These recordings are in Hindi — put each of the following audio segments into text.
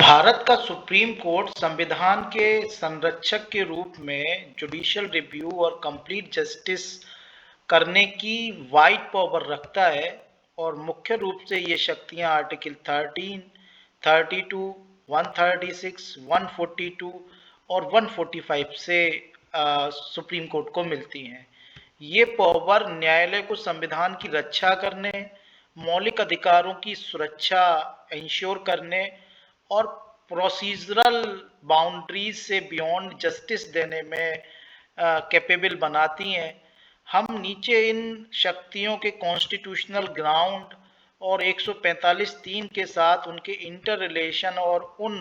भारत का सुप्रीम कोर्ट संविधान के संरक्षक के रूप में जुडिशियल रिव्यू और कंप्लीट जस्टिस करने की वाइड पावर रखता है और मुख्य रूप से ये शक्तियां आर्टिकल 13, 32, 136, 142 और 145 से सुप्रीम कोर्ट को मिलती हैं। ये पावर न्यायालय को संविधान की रक्षा करने, मौलिक अधिकारों की सुरक्षा इंश्योर करने और प्रोसीजरल बाउंड्रीज से बियॉन्ड जस्टिस देने में कैपेबल बनाती हैं। हम नीचे इन शक्तियों के कॉन्स्टिट्यूशनल ग्राउंड और 145(3) के साथ उनके इंटर रिलेशन और उन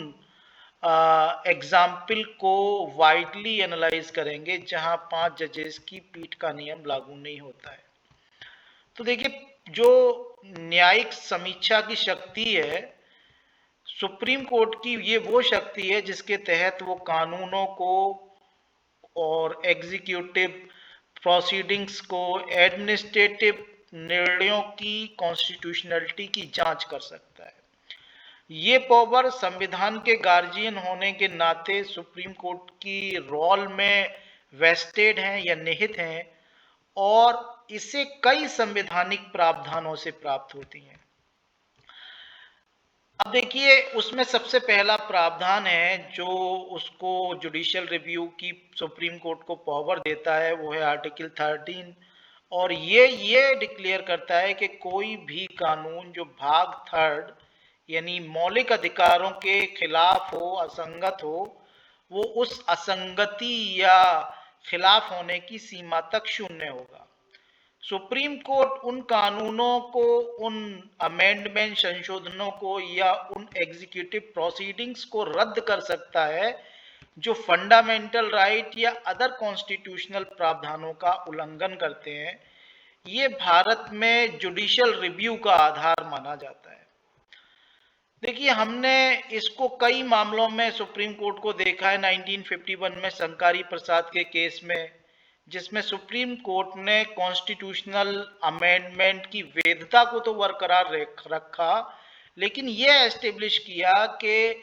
एग्जाम्पल को वाइडली एनालाइज करेंगे जहां 5 जजेस की पीठ का नियम लागू नहीं होता है। तो देखिए, जो न्यायिक समीक्षा की शक्ति है सुप्रीम कोर्ट की, ये वो शक्ति है जिसके तहत वो कानूनों को और एग्जीक्यूटिव प्रोसीडिंग्स को, एडमिनिस्ट्रेटिव निर्णयों की कॉन्स्टिट्यूशनलिटी की जांच कर सकता है। ये पावर संविधान के गार्जियन होने के नाते सुप्रीम कोर्ट की रोल में वेस्टेड हैं या निहित हैं और इसे कई संवैधानिक प्रावधानों से प्राप्त होती हैं। अब देखिए, उसमें सबसे पहला प्रावधान है जो उसको जुडिशियल रिव्यू की सुप्रीम कोर्ट को पावर देता है, वो है आर्टिकल 13 और ये डिक्लेयर करता है कि कोई भी कानून जो भाग 3 यानी मौलिक अधिकारों के खिलाफ हो, असंगत हो, वो उस असंगति या खिलाफ होने की सीमा तक शून्य होगा। सुप्रीम कोर्ट उन कानूनों को, उन अमेंडमेंट संशोधनों को या उन एग्जीक्यूटिव प्रोसीडिंग्स को रद्द कर सकता है जो फंडामेंटल राइट या अदर कॉन्स्टिट्यूशनल प्रावधानों का उल्लंघन करते हैं। ये भारत में जुडिशियल रिव्यू का आधार माना जाता है। देखिए, हमने इसको कई मामलों में सुप्रीम कोर्ट को देखा है। 1951 में संकारी प्रसाद के केस में, जिसमें सुप्रीम कोर्ट ने कॉन्स्टिट्यूशनल अमेंडमेंट की वैधता को तो बरकरार रखा, लेकिन यह एस्टेब्लिश किया कि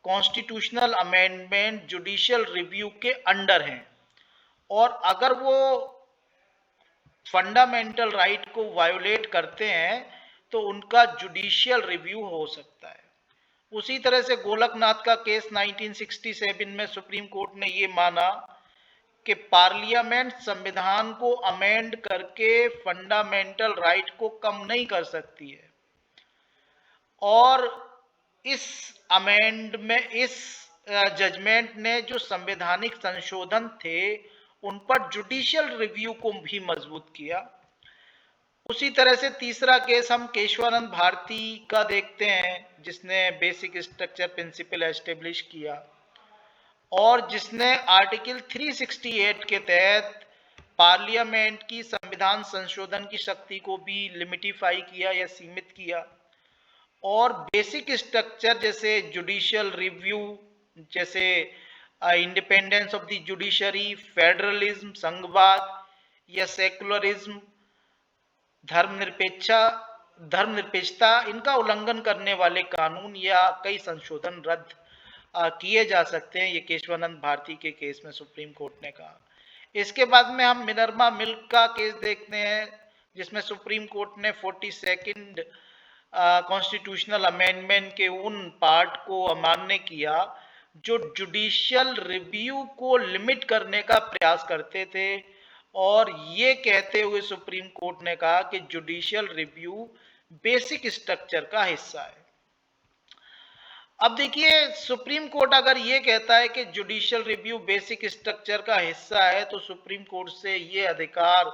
कॉन्स्टिट्यूशनल अमेंडमेंट जुडिशियल रिव्यू के अंडर हैं और अगर वो फंडामेंटल राइट को वायोलेट करते हैं तो उनका जुडिशियल रिव्यू हो सकता है। उसी तरह से गोलकनाथ का केस 1967 में सुप्रीम कोर्ट ने ये माना कि पार्लियामेंट संविधान को अमेंड करके फंडामेंटल राइट को कम नहीं कर सकती है और इस अमेंड में, इस जजमेंट ने जो संवैधानिक संशोधन थे उन पर जुडिशियल रिव्यू को भी मजबूत किया। उसी तरह से तीसरा केस हम केशवानंद भारती का देखते हैं, जिसने बेसिक स्ट्रक्चर प्रिंसिपल एस्टेब्लिश किया और जिसने आर्टिकल 368 के तहत पार्लियामेंट की संविधान संशोधन की शक्ति को भी लिमिटिफाई किया या सीमित किया और बेसिक स्ट्रक्चर जैसे जुडिशियल रिव्यू, जैसे independence of the judiciary, federalism, संघवाद या सेकुलरिज्म, धर्मनिरपेक्षता, इनका उल्लंघन करने वाले कानून या कई संशोधन रद्द किए जा सकते हैं। ये केशवानंद भारती के केस में सुप्रीम कोर्ट ने कहा। इसके बाद में हम मिनर्वा मिल्क का केस देखते हैं, जिसमें सुप्रीम कोर्ट ने 42nd कॉन्स्टिट्यूशनल अमेंडमेंट के उन पार्ट को अमान्य किया जो जुडिशियल रिव्यू को लिमिट करने का प्रयास करते थे और ये कहते हुए सुप्रीम कोर्ट ने कहा कि जुडिशियल रिव्यू बेसिक स्ट्रक्चर का हिस्सा है। अब देखिए, सुप्रीम कोर्ट अगर ये कहता है कि जुडिशियल रिव्यू बेसिक स्ट्रक्चर का हिस्सा है तो सुप्रीम कोर्ट से ये अधिकार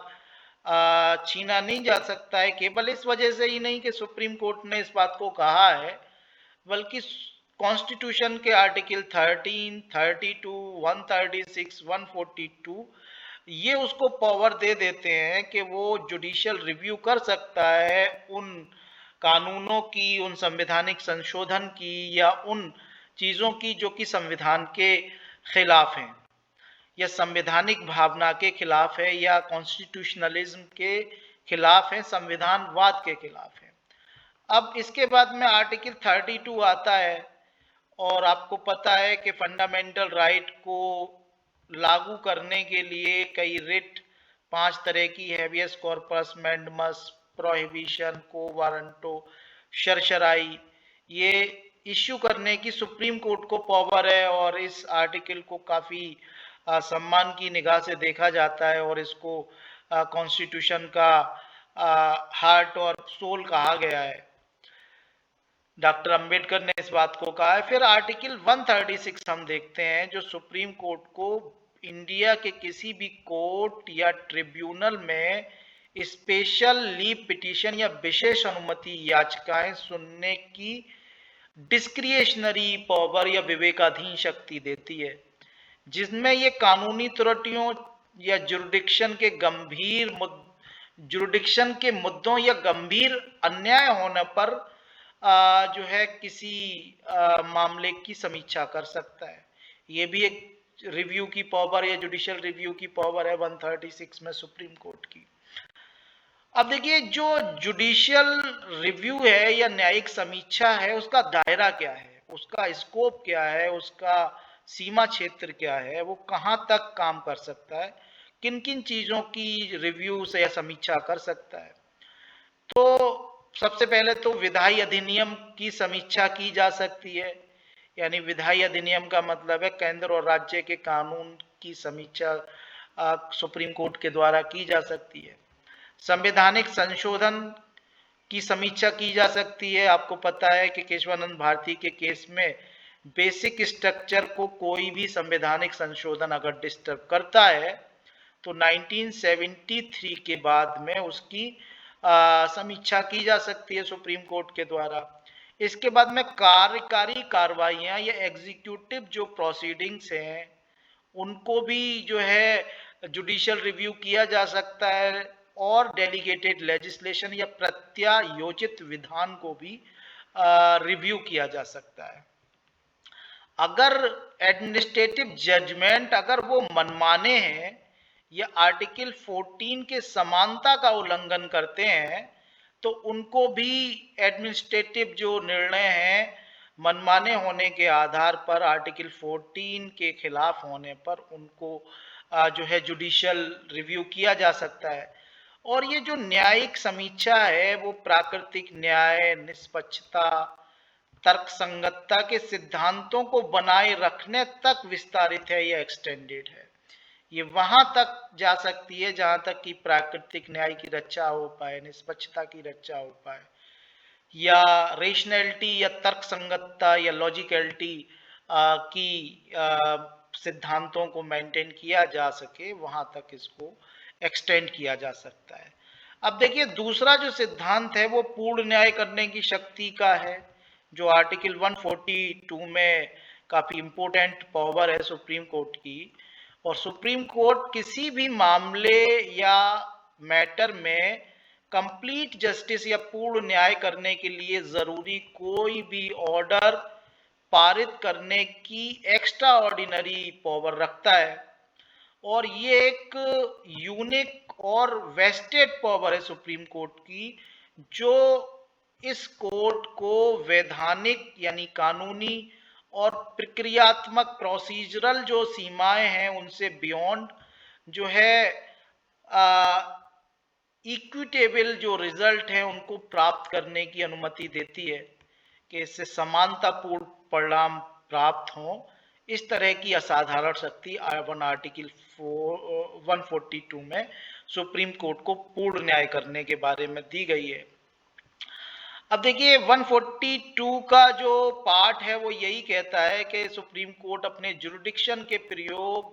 छीना नहीं जा सकता है। केवल इस वजह से ही नहीं कि सुप्रीम कोर्ट ने इस बात को कहा है, बल्कि कॉन्स्टिट्यूशन के आर्टिकल 13, 32, 136, 142 ये उसको पावर दे देते हैं कि वो जुडिशियल रिव्यू कर सकता है उन कानूनों की, उन संवैधानिक संशोधन की या उन चीज़ों की जो कि संविधान के खिलाफ हैं या संवैधानिक भावना के खिलाफ है या कॉन्स्टिट्यूशनलिज्म के खिलाफ है, संविधानवाद के खिलाफ है। अब इसके बाद में आर्टिकल 32 आता है और आपको पता है कि फंडामेंटल राइट को लागू करने के लिए कई रिट 5 तरह की habeas corpus, mandamus, prohibition, quo warranto, certiorari, ये इश्यू करने की सुप्रीम कोर्ट को पावर है और इस आर्टिकल को काफी सम्मान की निगाह से देखा जाता है और इसको कॉन्स्टिट्यूशन का हार्ट और सोल कहा गया है। डॉक्टर अंबेडकर ने इस बात को कहा है। फिर आर्टिकल 136 हम देखते हैं जो सुप्रीम कोर्ट को इंडिया के किसी भी कोर्ट या ट्रिब्यूनल में स्पेशल लीव पिटीशन या विशेष अनुमति याचिकाएं सुनने की डिस्क्रिएशनरी पावर या विवेकाधीन शक्ति देती है, जिसमें ये कानूनी त्रुटियों या जुरिडिक्शन के मुद्दों या गंभीर अन्याय होने पर जो है किसी मामले की समीक्षा कर सकता है। ये भी एक रिव्यू की पावर या जुडिशियल रिव्यू की पावर है 136 में सुप्रीम कोर्ट की। अब देखिए जो जुडिशियल रिव्यू है या न्यायिक समीक्षा है उसका दायरा क्या है, उसका स्कोप क्या है, उसका सीमा क्षेत्र क्या है, वो कहाँ तक काम कर सकता है, किन किन चीजों की रिव्यू से या समीक्षा कर सकता है। तो सबसे पहले तो विधायी अधिनियम की समीक्षा की जा सकती है, यानी विधायी अधिनियम का मतलब है केंद्र और राज्य के कानून की समीक्षा सुप्रीम कोर्ट के द्वारा की जा सकती है। संवैधानिक संशोधन की समीक्षा की जा सकती है। आपको पता है कि केशवानंद भारती के केस में बेसिक स्ट्रक्चर को कोई भी संवैधानिक संशोधन अगर डिस्टर्ब करता है तो 1973 के बाद में उसकी समीक्षा की जा सकती है सुप्रीम कोर्ट के द्वारा। इसके बाद में कार्यकारी कार्रवाइयां या एग्जीक्यूटिव जो प्रोसीडिंग्स हैं उनको भी जो है जुडिशियल रिव्यू किया जा सकता है और डेलीगेटेड लेजिस्लेशन या प्रत्यायोजित विधान को भी रिव्यू किया जा सकता है। अगर एडमिनिस्ट्रेटिव जजमेंट अगर वो मनमाने हैं या आर्टिकल 14 के समानता का उल्लंघन करते हैं तो उनको भी एडमिनिस्ट्रेटिव जो निर्णय हैं मनमाने होने के आधार पर आर्टिकल 14 के खिलाफ होने पर उनको जो है जुडिशियल रिव्यू किया जा सकता है। और ये जो न्यायिक समीक्षा है वो प्राकृतिक न्याय, निष्पक्षता, तर्क संगतता के सिद्धांतों को बनाए रखने तक विस्तारित है या एक्सटेंडेड है। ये वहां तक जा सकती है जहां तक कि प्राकृतिक न्याय की रक्षा हो पाए, निष्पक्षता की रक्षा हो पाए या रेशनैलिटी या तर्क संगतता या लॉजिकलिटी की सिद्धांतों को मेंटेन किया जा सके, वहां तक इसको एक्सटेंड किया जा सकता है। अब देखिए दूसरा जो सिद्धांत है वो पूर्ण न्याय करने की शक्ति का है जो आर्टिकल 142 में काफी इंपोर्टेंट पावर है सुप्रीम कोर्ट की। और सुप्रीम कोर्ट किसी भी मामले या मैटर में कंप्लीट जस्टिस या पूर्ण न्याय करने के लिए जरूरी कोई भी ऑर्डर पारित करने की एक्स्ट्रा ऑर्डिनरी पावर रखता है और ये एक यूनिक और वेस्टेड पावर है सुप्रीम कोर्ट की जो इस कोर्ट को वैधानिक यानी कानूनी और प्रक्रियात्मक प्रोसीजरल जो सीमाएं हैं उनसे बियॉन्ड जो है इक्विटेबल जो रिजल्ट है उनको प्राप्त करने की अनुमति देती है कि इससे समानतापूर्ण परिणाम प्राप्त हो। इस तरह की असाधारण शक्ति आर्टिकल 142 में सुप्रीम कोर्ट को पूर्ण न्याय करने के बारे में दी गई है। अब देखिए 142 का जो पार्ट है वो यही कहता है कि सुप्रीम कोर्ट अपने जुरिडिक्शन के प्रयोग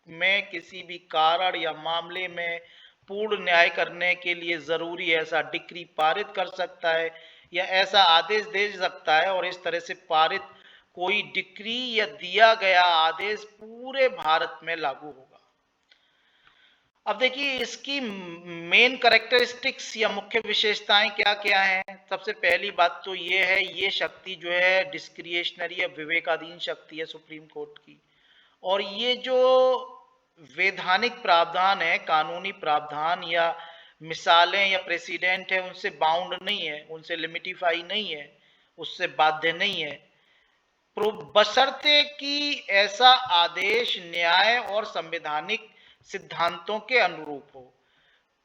में किसी भी कारण या मामले में पूर्ण न्याय करने के लिए जरूरी ऐसा डिक्री पारित कर सकता है या ऐसा आदेश दे सकता है और इस तरह से पारित कोई डिक्री या दिया गया आदेश पूरे भारत में लागू होगा। अब देखिए इसकी मेन कैरेक्टरिस्टिक्स या मुख्य विशेषताएं क्या क्या हैं। सबसे पहली बात तो ये है ये शक्ति जो है डिस्क्रिएशनरी या विवेकाधीन शक्ति है सुप्रीम कोर्ट की और ये जो वैधानिक प्रावधान है, कानूनी प्रावधान या मिसालें या प्रेसिडेंट है उनसे बाउंड नहीं है, उनसे लिमिटिफाई नहीं है, उससे बाध्य नहीं है। बशर्ते कि ऐसा आदेश न्याय और संवैधानिक सिद्धांतों के अनुरूप हो।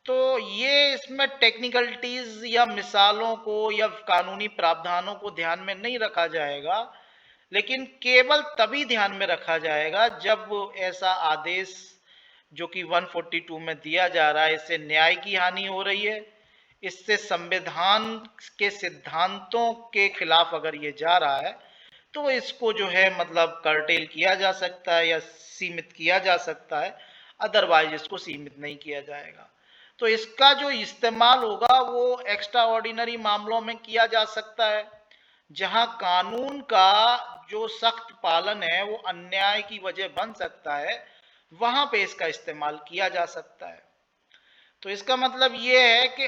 तो ये इसमें टेक्निकलिटीज या मिसालों को या कानूनी प्रावधानों को ध्यान में नहीं रखा जाएगा, लेकिन केवल तभी ध्यान में रखा जाएगा जब ऐसा आदेश जो कि 142 में दिया जा रहा है, इससे न्याय की हानि हो रही है, इससे संविधान के सिद्धांतों के खिलाफ अगर ये जा रहा है, तो इसको जो है मतलब कर्टेल किया जा सकता है या सीमित किया जा सकता है, अदरवाइज इसको सीमित नहीं किया जाएगा। तो इसका जो इस्तेमाल होगा वो एक्स्ट्रा ऑर्डिनरी मामलों में किया जा सकता है, जहां कानून का जो सख्त पालन है वो अन्याय की वजह बन सकता है, वहां पे इसका इस्तेमाल किया जा सकता है। तो इसका मतलब ये है कि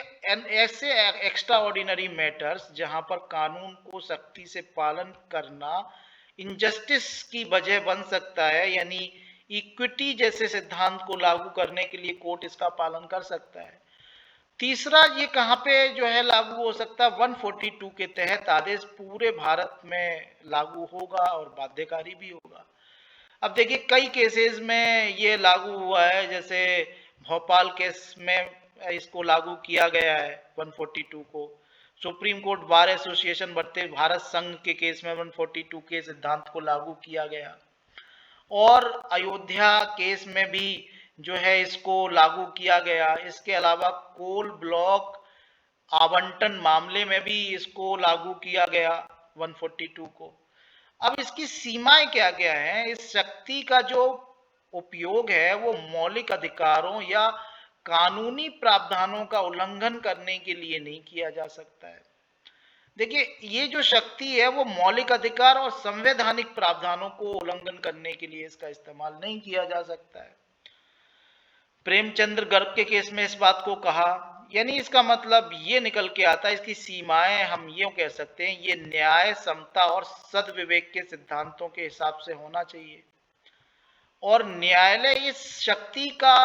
ऐसे एक्स्ट्रा ऑर्डिनरी मैटर्स जहां पर कानून को सख्ती से पालन करना इनजस्टिस की वजह बन सकता है, यानी इक्विटी जैसे सिद्धांत को लागू करने के लिए कोर्ट इसका पालन कर सकता है। तीसरा, ये कहाँ पे जो है लागू हो सकता है, 142 के तहत आदेश पूरे भारत में लागू होगा और बाध्यकारी भी होगा। अब देखिए कई केसेस में ये लागू हुआ है, जैसे भोपाल केस में इसको लागू किया गया है 142 को। सुप्रीम कोर्ट बार एसोसिएशन बढ़ते भारत संघ के केस में 142 के सिद्धांत को लागू किया गया, और अयोध्या केस में भी जो है इसको लागू किया गया। इसके अलावा कोल ब्लॉक आवंटन मामले में भी इसको लागू किया गया 142 को। अब इसकी सीमाएं क्या क्या हैं? इस शक्ति का जो उपयोग है वो मौलिक अधिकारों या कानूनी प्रावधानों का उल्लंघन करने के लिए नहीं किया जा सकता है। देखिए ये जो शक्ति है वो मौलिक अधिकार और संवैधानिक प्रावधानों को उल्लंघन करने के लिए इसका इस्तेमाल नहीं किया जा सकता है। प्रेमचंद्र गर्ग के केस में इस बात को कहा, यानी इसका मतलब ये निकल के आता है, इसकी सीमाएं हम यूं कह सकते हैं, ये न्याय, समता और सद्विवेक के सिद्धांतों के हिसाब से होना चाहिए। और न्यायालय इस शक्ति का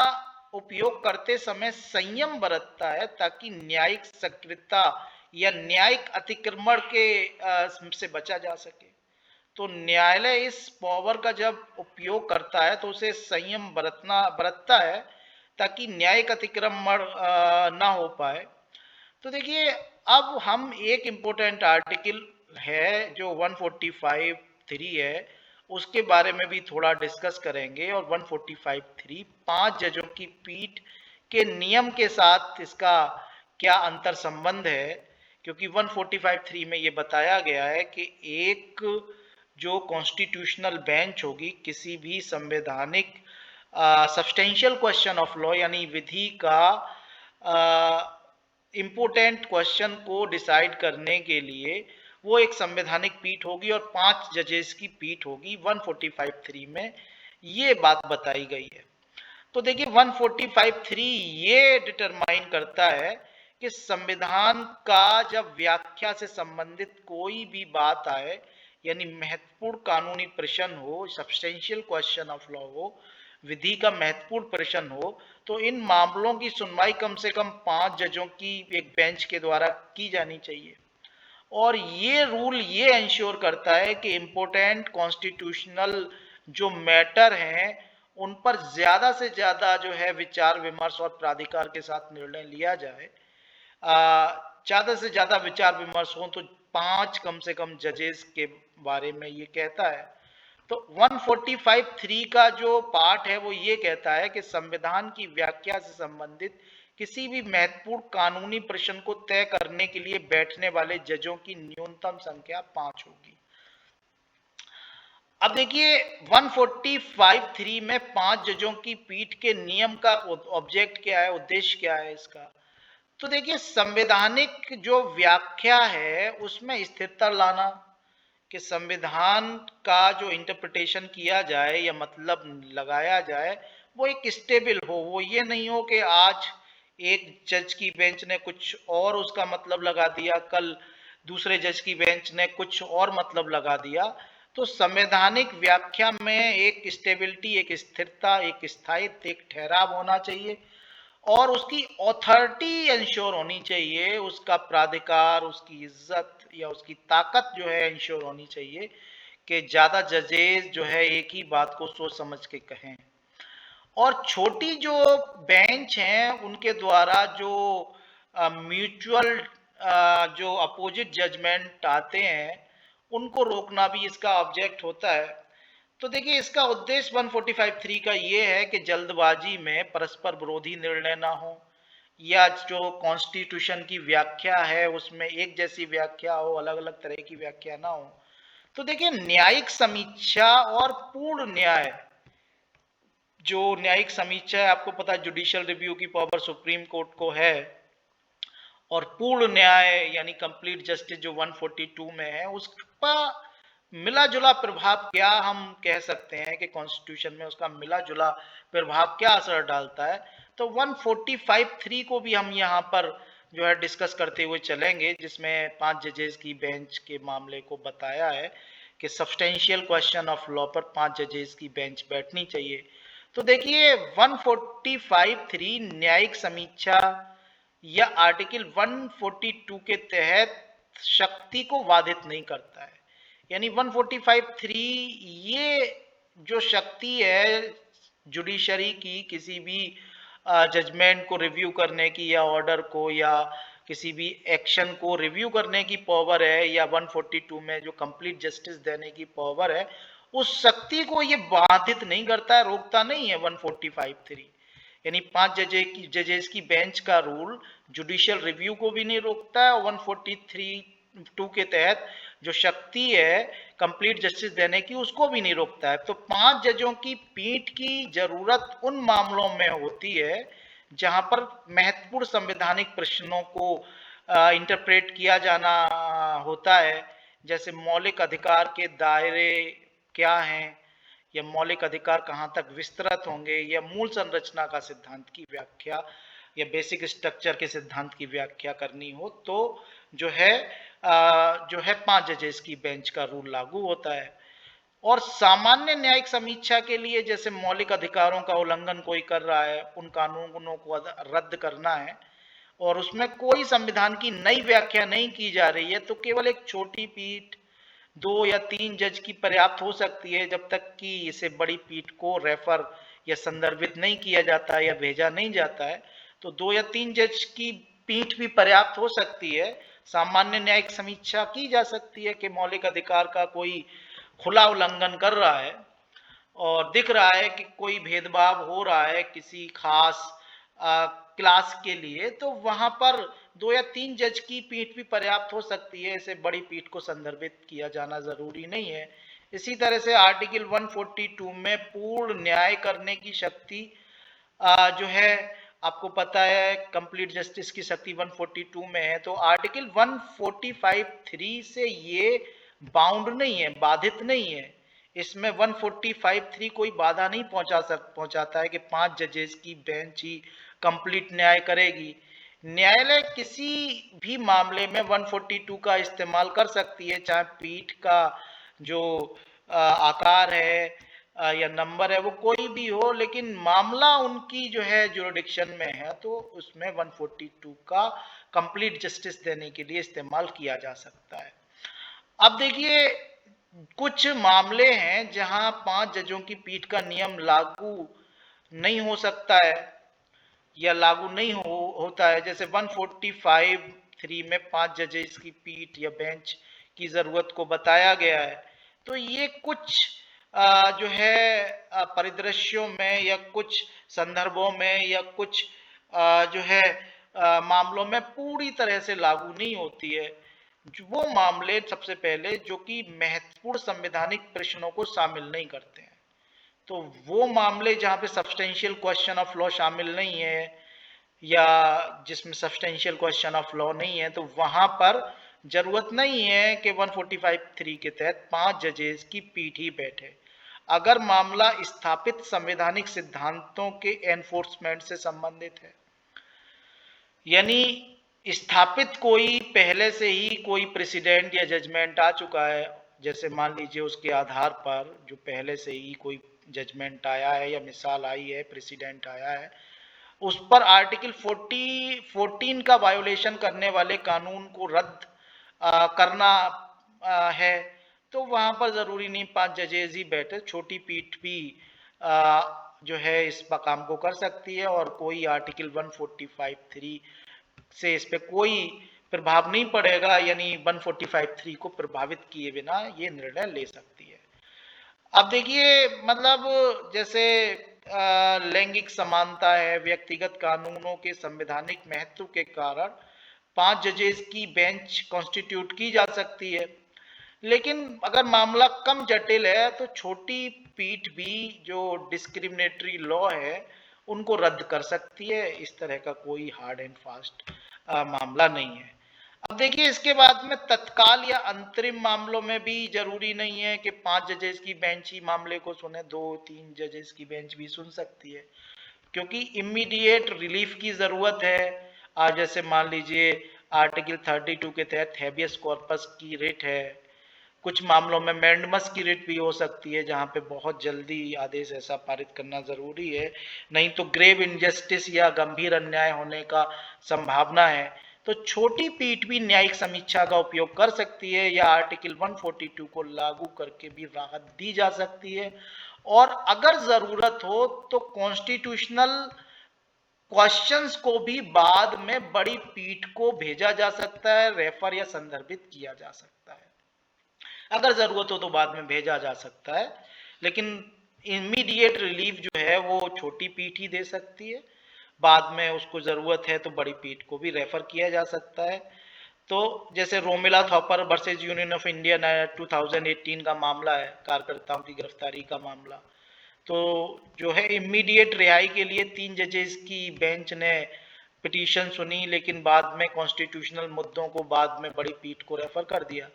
उपयोग करते समय संयम बरतता है ताकि न्यायिक सक्रियता या न्यायिक अतिक्रमण के से बचा जा सके। तो न्यायालय इस पावर का जब उपयोग करता है तो उसे संयम बरतता है ताकि न्यायिक अतिक्रमण ना हो पाए। तो देखिए अब हम एक इम्पोर्टेंट आर्टिकल है जो 145(3) है, उसके बारे में भी थोड़ा डिस्कस करेंगे। और 145(3) 5 जजों की पीठ के नियम के साथ इसका क्या अंतर संबंध है, क्योंकि 145(3) में ये बताया गया है कि एक जो कॉन्स्टिट्यूशनल बेंच होगी किसी भी संवैधानिक सब्सटेंशियल क्वेश्चन ऑफ लॉ यानी विधि का इम्पोर्टेंट क्वेश्चन को डिसाइड करने के लिए वो एक संवैधानिक पीठ होगी और 5 जजेस की पीठ होगी। 145(3) में ये बात बताई गई है। तो देखिए 145(3) ये डिटरमाइन करता है कि संविधान का जब व्याख्या से संबंधित कोई भी बात आए, यानी महत्वपूर्ण कानूनी प्रश्न हो, सब्सटेंशियल क्वेश्चन ऑफ लॉ हो, विधि का महत्वपूर्ण प्रश्न हो, तो इन मामलों की सुनवाई कम से कम 5 जजों की एक बेंच के द्वारा की जानी चाहिए। और ये रूल ये इंश्योर करता है कि इम्पोर्टेंट कॉन्स्टिट्यूशनल जो मैटर हैं उन पर ज्यादा से ज्यादा जो है विचार विमर्श और प्राधिकार के साथ निर्णय लिया जाए। ज्यादा से ज्यादा विचार विमर्श हो तो 5 कम से कम जजेस के बारे में ये कहता है। तो 145(3) का जो पार्ट है वो ये कहता है कि संविधान की व्याख्या से संबंधित किसी भी महत्वपूर्ण कानूनी प्रश्न को तय करने के लिए बैठने वाले जजों की न्यूनतम संख्या 5 होगी। अब देखिए 145(3) में 5 जजों की पीठ के नियम का ऑब्जेक्ट क्या है, उद्देश्य क्या है इसका? तो देखिए संवैधानिक जो व्याख्या है उसमें स्थिरता लाना, कि संविधान का जो इंटरप्रिटेशन किया जाए या मतलब लगाया जाए वो एक स्टेबल हो, वो ये नहीं हो कि आज एक जज की बेंच ने कुछ और उसका मतलब लगा दिया, कल दूसरे जज की बेंच ने कुछ और मतलब लगा दिया। तो संवैधानिक व्याख्या में एक स्टेबिलिटी, एक स्थिरता, एक स्थायित्व, एक ठहराव होना चाहिए और उसकी ऑथोरिटी इंश्योर होनी चाहिए, उसका प्राधिकार, उसकी इज्जत या उसकी ताकत जो है इंश्योर होनी चाहिए कि ज़्यादा जजेस जो है एक ही बात को सोच समझ के कहें, और छोटी जो बेंच हैं उनके द्वारा जो म्यूचुअल जो अपोजिट जजमेंट आते हैं उनको रोकना भी इसका ऑब्जेक्ट होता है। तो देखिए, इसका उद्देश्य 145(3) का ये है कि जल्दबाजी में परस्पर विरोधी निर्णय ना हो, या जो कॉन्स्टिट्यूशन की व्याख्या है उसमें एक जैसी व्याख्या हो, अलग अलग तरह की व्याख्या ना हो। तो देखिए, न्यायिक समीक्षा और पूर्ण न्याय, जो न्यायिक समीक्षा है, आपको पता है जुडिशियल रिव्यू की पावर सुप्रीम कोर्ट को है, और पूर्ण न्याय यानी कंप्लीट जस्टिस जो 142 में है, उसका मिला जुला प्रभाव क्या हम कह सकते हैं कि कॉन्स्टिट्यूशन में उसका मिला जुला प्रभाव क्या असर डालता है। तो 145(3) को भी हम यहाँ पर जो है डिस्कस करते हुए चलेंगे, जिसमें 5 जजेस की बेंच के मामले को बताया है कि सब्सटेंशियल क्वेश्चन ऑफ लॉ पर 5 जजेस की बेंच बैठनी चाहिए। तो देखिए, 145(3) न्यायिक समीक्षा या आर्टिकल 142 के तहत शक्ति को बाधित नहीं करता है। यानी 145(3) ये जो शक्ति है जुडिशरी की किसी भी जजमेंट को रिव्यू करने की, या ऑर्डर को, या किसी भी एक्शन को रिव्यू करने की पावर है, या 142 में जो कंप्लीट जस्टिस देने की पावर है, उस शक्ति को ये बाधित नहीं करता है, रोकता नहीं है 145(3). यानी 5 जजेस की बेंच का रूल जुडिशियल रिव्यू को भी नहीं रोकता है, और 143(2) के तहत जो शक्ति है कंप्लीट जस्टिस देने की उसको भी नहीं रोकता है। तो 5 जजों की पीठ की जरूरत उन मामलों में होती है जहां पर महत्वपूर्ण संवैधानिक प्रश्नों को इंटरप्रेट किया जाना होता है, जैसे मौलिक अधिकार के दायरे क्या हैं, या मौलिक अधिकार कहाँ तक विस्तृत होंगे, या मूल संरचना का सिद्धांत की व्याख्या, या बेसिक स्ट्रक्चर के सिद्धांत की व्याख्या करनी हो, तो जो है 5 जजेस की बेंच का रूल लागू होता है। और सामान्य न्यायिक समीक्षा के लिए, जैसे मौलिक अधिकारों का उल्लंघन कोई कर रहा है, उन कानूनों को रद्द करना है, और उसमें कोई संविधान की नई व्याख्या नहीं की जा रही है, तो केवल एक छोटी पीठ 2 या 3 जज की पर्याप्त हो सकती है, जब तक कि इसे बड़ी पीठ को रेफर या संदर्भित नहीं किया जाता या भेजा नहीं जाता है। तो 2 या 3 जज की पीठ भी पर्याप्त हो सकती है। सामान्य न्यायिक समीक्षा की जा सकती है कि मौलिक अधिकार का कोई खुला उल्लंघन कर रहा है और दिख रहा है कि कोई भेदभाव हो रहा है किसी खास क्लास के लिए, तो वहां पर 2 या 3 जज की पीठ भी पर्याप्त हो सकती है, इसे बड़ी पीठ को संदर्भित किया जाना जरूरी नहीं है। इसी तरह से आर्टिकल 142 में पूर्ण न्याय करने की शक्ति जो है, आपको पता है कंप्लीट जस्टिस की शक्ति 142 में है, तो आर्टिकल 145(3) से ये बाउंड नहीं है, बाधित नहीं है। इसमें 145(3) कोई बाधा नहीं पहुंचाता है कि 5 जजेस की बेंच ही कंप्लीट न्याय करेगी। न्यायालय किसी भी मामले में 142 का इस्तेमाल कर सकती है, चाहे पीठ का जो आकार है या नंबर है वो कोई भी हो, लेकिन मामला उनकी जो है जुरिडिक्शन में है, तो उसमें 142 का कंप्लीट जस्टिस देने के लिए इस्तेमाल किया जा सकता है। अब देखिए, कुछ मामले हैं जहां 5 जजों की पीठ का नियम लागू नहीं हो सकता है या लागू नहीं होता है, जैसे 145(3) में 5 जजेस की पीठ या बेंच की जरूरत को बताया गया है। तो ये कुछ जो है परिदृश्यों में या कुछ संदर्भों में या कुछ जो है मामलों में पूरी तरह से लागू नहीं होती है। वो मामले सबसे पहले जो कि महत्वपूर्ण संवैधानिक प्रश्नों को शामिल नहीं करते हैं, तो वो मामले जहां पे सब्सटेंशियल क्वेश्चन ऑफ लॉ शामिल नहीं है या जिसमें सब्सटेंशियल क्वेश्चन ऑफ लॉ नहीं है, तो वहां पर जरूरत नहीं है कि 145(3) के तहत 5 जजेस की पीठ ही बैठे, अगर मामला स्थापित संवैधानिक सिद्धांतों के एनफोर्समेंट से संबंधित है। यानी स्थापित कोई पहले से ही कोई प्रेसिडेंट या जजमेंट आ चुका है, जैसे मान लीजिए उसके आधार पर जो पहले से ही कोई जजमेंट आया है या मिसाल आई है, प्रेसिडेंट आया है, उस पर आर्टिकल 14 का वायोलेशन करने वाले कानून को रद्द करना है, तो वहां पर जरूरी नहीं 5 जजेस ही बैठे, छोटी पीठ भी जो है इस काम को कर सकती है, और कोई आर्टिकल 145(3) से इस पे कोई प्रभाव नहीं पड़ेगा, यानी 145(3) को प्रभावित किए बिना ये निर्णय ले सकती है। अब देखिए, मतलब जैसे लैंगिक समानता है, व्यक्तिगत कानूनों के संवैधानिक महत्व के कारण 5 जजेस की बेंच कॉन्स्टिट्यूट की जा सकती है। लेकिन अगर मामला कम जटिल है तो छोटी पीठ भी जो डिस्क्रिमिनेटरी लॉ है उनको रद्द कर सकती है। इस तरह का कोई हार्ड एंड फास्ट मामला नहीं है। अब देखिए, इसके बाद में तत्काल या अंतरिम मामलों में भी जरूरी नहीं है कि 5 जजेस की बेंच ही मामले को सुने, 2-3 जजेस की बेंच भी सुन सकती है, क्योंकि इमीडिएट रिलीफ की जरूरत है। आज जैसे मान लीजिए आर्टिकल 32 के तहत हैबियस कॉर्पस की रिट है, कुछ मामलों में मैंडमस की रिट भी हो सकती है, जहां पे बहुत जल्दी आदेश ऐसा पारित करना जरूरी है, नहीं तो ग्रेव इनजस्टिस या गंभीर अन्याय होने का संभावना है। तो छोटी पीठ भी न्यायिक समीक्षा का उपयोग कर सकती है, या आर्टिकल 142 को लागू करके भी राहत दी जा सकती है, और अगर जरूरत हो तो कॉन्स्टिट्यूशनल क्वेश्चंस को भी बाद में बड़ी पीठ को भेजा जा सकता है, रेफर या संदर्भित किया जा सकता है। अगर जरूरत हो तो बाद में भेजा जा सकता है, लेकिन इमीडिएट रिलीफ जो है वो छोटी पीठ ही दे सकती है। बाद में उसको जरूरत है तो बड़ी पीठ को भी रेफर किया जा सकता है। तो जैसे Romila Thapar versus union of India 2018 का मामला है, कार्यकर्ताओं की गिरफ्तारी का मामला, तो जो है इमीडिएट रिहाई के लिए 3 जजेस की बेंच ने पिटीशन सुनी, लेकिन बाद में कॉन्स्टिट्यूशनल मुद्दों को बाद में बड़ी पीठ को रेफर कर दिया।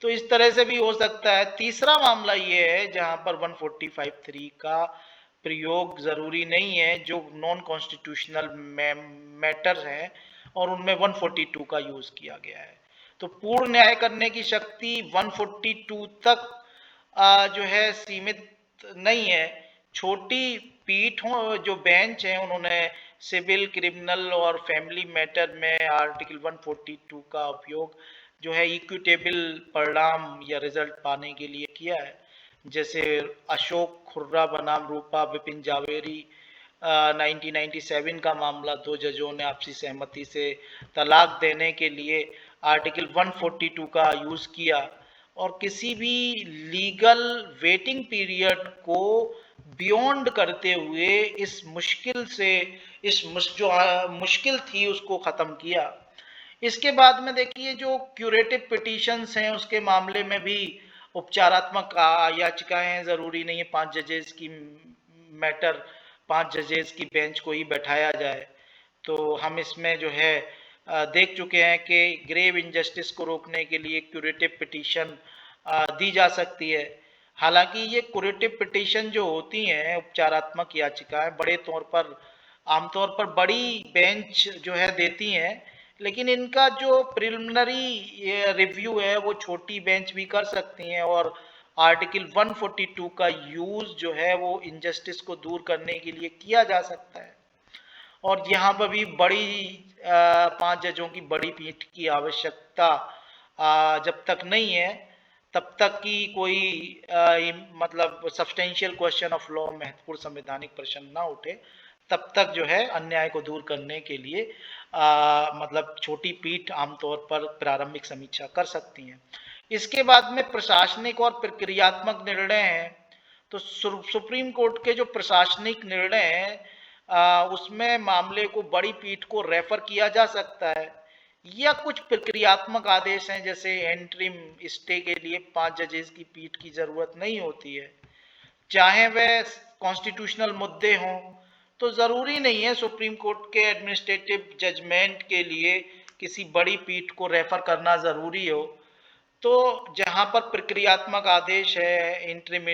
तो इस तरह से भी हो सकता है। तीसरा मामला ये है जहां पर 145(3) का प्रयोग जरूरी नहीं है, जो नॉन कॉन्स्टिट्यूशनल मैटर है और उनमें 142 का यूज किया गया है। तो पूर्ण न्याय करने की शक्ति 142 तक जो है सीमित नहीं है। छोटी पीठ हो जो बेंच है, उन्होंने सिविल, क्रिमिनल और फैमिली मैटर में आर्टिकल 142 का उपयोग जो है इक्विटेबल परिणाम या रिजल्ट पाने के लिए किया है। जैसे अशोक खुर्रा बनाम रूपा विपिन जावेरी 1997 का मामला, 2 जजों ने आपसी सहमति से तलाक देने के लिए आर्टिकल 142 का यूज किया, और किसी भी लीगल वेटिंग पीरियड को बियॉन्ड करते हुए इस मुश्किल से जो मुश्किल थी उसको खत्म किया। इसके बाद में देखिए, जो क्यूरेटिव पिटीशंस हैं उसके मामले में भी उपचारात्मक याचिकाएं जरूरी नहीं है 5 जजेस की मैटर 5 जजेस की बेंच को ही बैठाया जाए। तो हम इसमें जो है देख चुके हैं कि ग्रेव इनजस्टिस को रोकने के लिए क्यूरेटिव पिटीशन दी जा सकती है। हालांकि ये क्यूरेटिव पिटीशन जो होती हैं, उपचारात्मक याचिकाएं, बड़े तौर पर आमतौर पर बड़ी बेंच जो है देती हैं, लेकिन इनका जो प्रिलिमिनरी रिव्यू है वो छोटी बेंच भी कर सकती हैं, और आर्टिकल 142 का यूज जो है वो इनजस्टिस को दूर करने के लिए किया जा सकता है। और यहाँ पर भी बड़ी 5 जजों की बड़ी पीठ की आवश्यकता जब तक नहीं है, तब तक की कोई मतलब सब्सटेंशियल क्वेश्चन ऑफ लॉ, महत्वपूर्ण संवैधानिक प्रश्न ना उठे, तब तक जो है अन्याय को दूर करने के लिए मतलब छोटी पीठ आमतौर पर प्रारंभिक समीक्षा कर सकती हैं। इसके बाद में प्रशासनिक और प्रक्रियात्मक निर्णय हैं। तो सुप्रीम कोर्ट के जो प्रशासनिक निर्णय हैं उसमें मामले को बड़ी पीठ को रेफर किया जा सकता है, या कुछ प्रक्रियात्मक आदेश हैं, जैसे एंट्रीम स्टे के लिए 5 जजेस की पीठ की जरूरत नहीं होती है, चाहे वह कॉन्स्टिट्यूशनल मुद्दे हों। तो जरूरी नहीं है सुप्रीम कोर्ट के एडमिनिस्ट्रेटिव जजमेंट के लिए किसी बड़ी पीठ को रेफर करना जरूरी हो। तो जहां पर प्रक्रियात्मक आदेश है, इंटरिम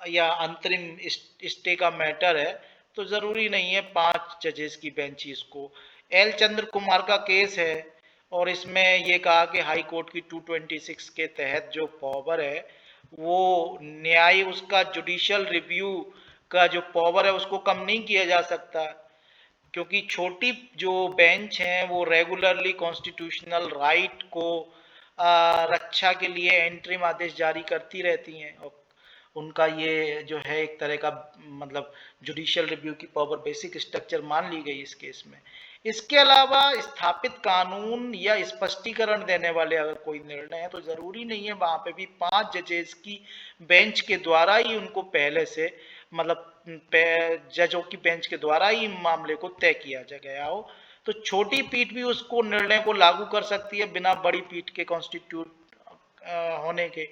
या अंतरिम स्टे का मैटर है, तो जरूरी नहीं है 5 जजेस की बेंच इसको। एल चंद्र कुमार का केस है, और इसमें ये कहा कि हाई कोर्ट की 226 के तहत जो पावर है वो न्याय, उसका जुडिशियल रिव्यू का जो पावर है उसको कम नहीं किया जा सकता, क्योंकि छोटी जो बेंच हैं वो रेगुलरली कॉन्स्टिट्यूशनल राइट को रक्षा के लिए एंट्रीम आदेश जारी करती रहती हैं, और उनका ये जो है एक तरह का मतलब जुडिशियल रिव्यू की पावर बेसिक स्ट्रक्चर मान ली गई इस केस में। इसके अलावा स्थापित कानून या स्पष्टीकरण देने वाले अगर कोई निर्णय है तो जरूरी नहीं है वहां पे भी 5 जजेस की बेंच के द्वारा ही उनको पहले से मतलब जजों की बेंच के द्वारा ही मामले को तय किया गया हो, तो छोटी पीठ भी उसको निर्णय को लागू कर सकती है बिना बड़ी पीठ के कॉन्स्टिट्यूट होने के।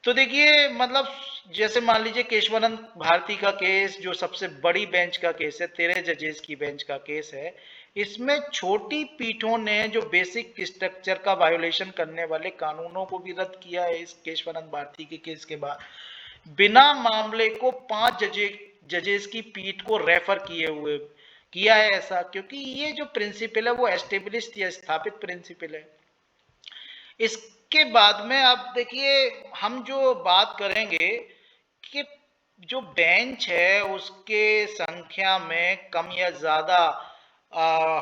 तो देखिए मतलब जैसे मान लीजिए केशवानंद भारती का केस जो सबसे बड़ी बेंच का केस है, 13 जजेस की बेंच का केस है, इसमें छोटी पीठों ने जो बेसिक स्ट्रक्चर का वायोलेशन करने वाले कानूनों को भी रद्द किया है इस केशवानंद भारती के केस के बाद, बिना मामले को 5 जजेस की पीठ को रेफर किए हुए किया है ऐसा, क्योंकि ये जो प्रिंसिपल है वो एस्टेब्लिश्ड या स्थापित प्रिंसिपल है। इसके बाद में आप देखिए हम जो बात करेंगे कि जो बेंच है उसके संख्या में कम या ज्यादा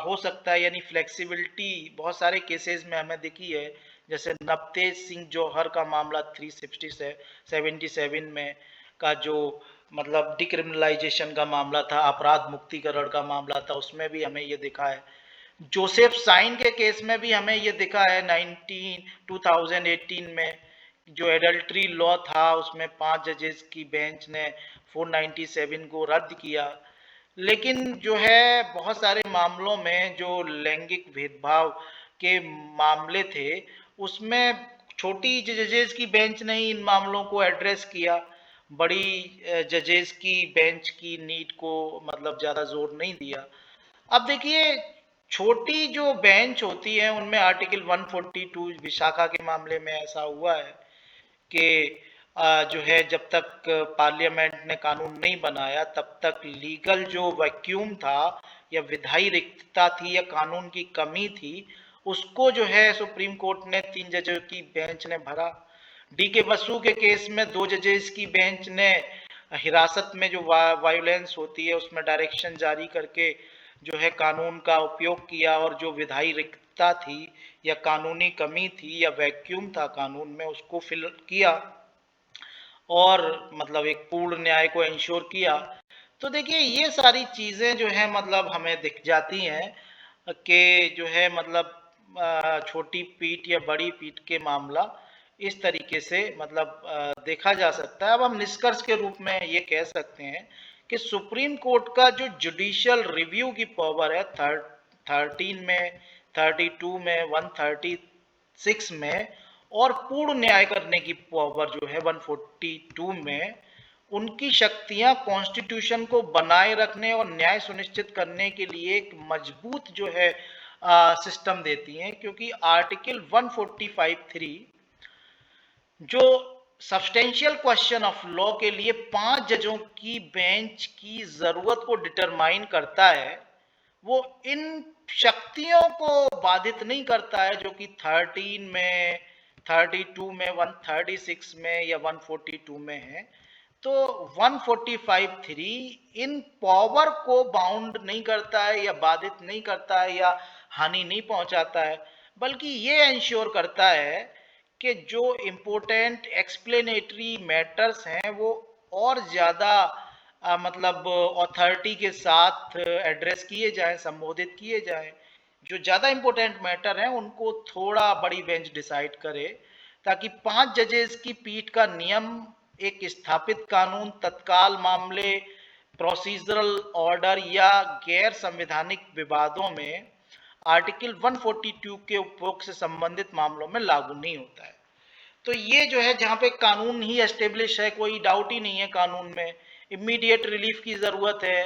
हो सकता है, यानी फ्लेक्सिबिलिटी बहुत सारे केसेस में हमें दिखी है। जैसे नवतेज सिंह जौहर का मामला 377 में का जो मतलब डिक्रिमिनलाइजेशन का मामला था, अपराध मुक्तिकरण का मामला था, उसमें भी हमें ये दिखा है। जोसेफ साइन के केस में भी हमें ये दिखा है 2018 में जो एडल्ट्री लॉ था उसमें 5 जजेस की बेंच ने 497 को रद्द किया। लेकिन जो है बहुत सारे मामलों में जो लैंगिक भेदभाव के मामले थे उसमें छोटी जजेस की बेंच ने इन मामलों को एड्रेस किया, बड़ी जजेस की बेंच की नीड को मतलब ज़्यादा जोर नहीं दिया। अब देखिए छोटी जो बेंच होती है उनमें आर्टिकल 142 विशाखा के मामले में ऐसा हुआ है कि जो है जब तक पार्लियामेंट ने कानून नहीं बनाया तब तक लीगल जो वैक्यूम था या विधायी रिक्तता थी या कानून की कमी थी उसको जो है सुप्रीम कोर्ट ने 3 जजों की बेंच ने भरा। डी के बसु के केस में 2 जजेस की बेंच ने हिरासत में जो वायोलेंस होती है उसमें डायरेक्शन जारी करके जो है कानून का उपयोग किया, और जो विधायी रिक्तता थी या कानूनी कमी थी या वैक्यूम था कानून में उसको फिल किया और मतलब एक पूर्ण न्याय को इंश्योर किया। तो देखिए ये सारी चीजें जो है मतलब हमें दिख जाती हैं कि जो है मतलब छोटी पीठ या बड़ी पीठ के मामला इस तरीके से मतलब देखा जा सकता है। अब हम निष्कर्ष के रूप में ये कह सकते हैं कि सुप्रीम कोर्ट का जो जुडिशियल रिव्यू की पावर है 13 में, 32 में, 136 में और पूर्ण न्याय करने की पावर जो है 142 में, उनकी शक्तियां कॉन्स्टिट्यूशन को बनाए रखने और न्याय सुनिश्चित करने के लिए एक मजबूत जो है सिस्टम देती हैं, क्योंकि आर्टिकल 145(3) जो सब्सटेंशियल क्वेश्चन ऑफ लॉ के लिए 5 जजों की बेंच की जरूरत को डिटरमाइन करता है, वो इन शक्तियों को बाधित नहीं करता है जो कि 13 में, 32 में, 136 में या 142 में है। तो 145(3) इन पावर को बाउंड नहीं करता है या बाधित नहीं करता है या हानि नहीं पहुंचाता है, बल्कि ये इंश्योर करता है कि जो इम्पोर्टेंट एक्सप्लेनेटरी मैटर्स हैं वो और ज़्यादा मतलब अथॉरिटी के साथ एड्रेस किए जाएं, संबोधित किए जाएं। जो ज़्यादा इम्पोर्टेंट मैटर हैं उनको थोड़ा बड़ी बेंच डिसाइड करे, ताकि 5 जजेस की पीठ का नियम एक स्थापित कानून, तत्काल मामले, प्रोसीजरल ऑर्डर या गैर संवैधानिक विवादों में आर्टिकल 142 के उपयोग से संबंधित मामलों में लागू नहीं होता है। तो ये जो है जहाँ पे कानून ही एस्टेब्लिश है, कोई डाउट ही नहीं है कानून में, इमीडिएट रिलीफ की जरूरत है,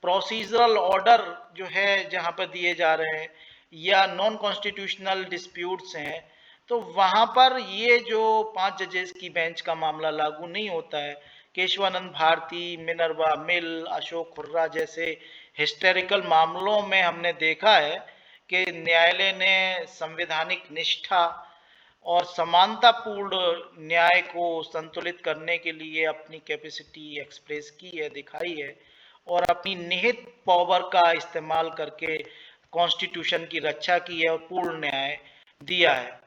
प्रोसीजरल ऑर्डर जो है जहाँ पर दिए जा रहे हैं या नॉन कॉन्स्टिट्यूशनल डिस्प्यूट्स हैं, तो वहाँ पर ये जो 5 जजेस की बेंच का मामला लागू नहीं होता है। केशवानंद भारती, मिनर्वा मिल, अशोक खुर्रा जैसे हिस्टोरिकल मामलों में हमने देखा है कि न्यायालय ने संवैधानिक निष्ठा और समानतापूर्ण न्याय को संतुलित करने के लिए अपनी कैपेसिटी एक्सप्रेस की है, दिखाई है, और अपनी निहित पावर का इस्तेमाल करके कॉन्स्टिट्यूशन की रक्षा की है और पूर्ण न्याय दिया है।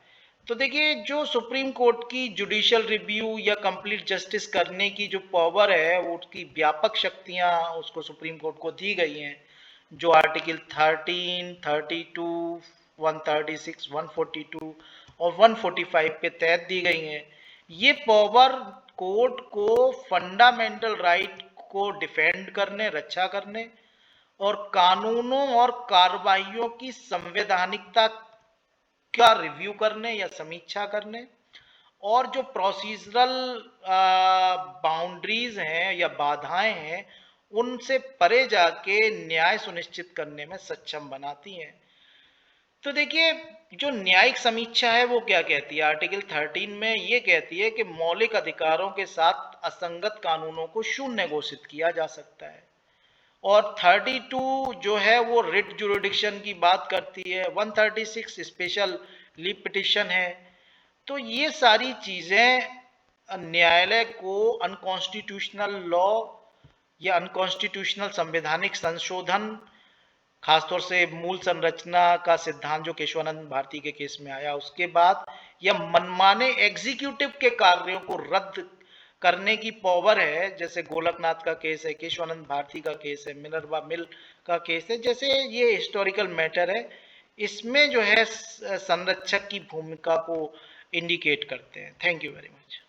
तो देखिए, जो सुप्रीम कोर्ट की जुडिशियल रिव्यू या कंप्लीट जस्टिस करने की जो पावर है, उसकी व्यापक शक्तियां उसको सुप्रीम कोर्ट को दी गई हैं, जो आर्टिकल 13, 32, 136, 142 और 145 पे तहत दी गई हैं। ये पावर कोर्ट को फंडामेंटल राइट को डिफेंड करने, रक्षा करने और कानूनों और कार्रवाइयों की संवैधानिकता का रिव्यू करने या समीक्षा करने और जो प्रोसीजरल बाउंड्रीज हैं या बाधाएं हैं, उनसे परे जाके न्याय सुनिश्चित करने में सक्षम बनाती हैं। तो देखिए, जो न्यायिक समीक्षा है वो क्या कहती है? आर्टिकल 13 में ये कहती है कि मौलिक अधिकारों के साथ असंगत कानूनों को शून्य घोषित किया जा सकता है। और 32 जो है वो रिट जुरिडिक्शन की बात करती है, 136 स्पेशल लीव पिटिशन है। तो ये सारी चीजें न्यायालय को अनकॉन्स्टिट्यूशनल लॉ या अनकॉन्स्टिट्यूशनल संवैधानिक संशोधन, खासतौर से मूल संरचना का सिद्धांत जो केशवानंद भारती के केस में आया उसके बाद, या मनमाने एग्जीक्यूटिव के कार्यों को रद्द करने की पावर है, जैसे गोलकनाथ का केस है, केशवानंद भारती का केस है, मिनर्वा मिल का केस है, जैसे ये हिस्टोरिकल मैटर है, इसमें जो है संरक्षक की भूमिका को इंडिकेट करते हैं। Thank you very much.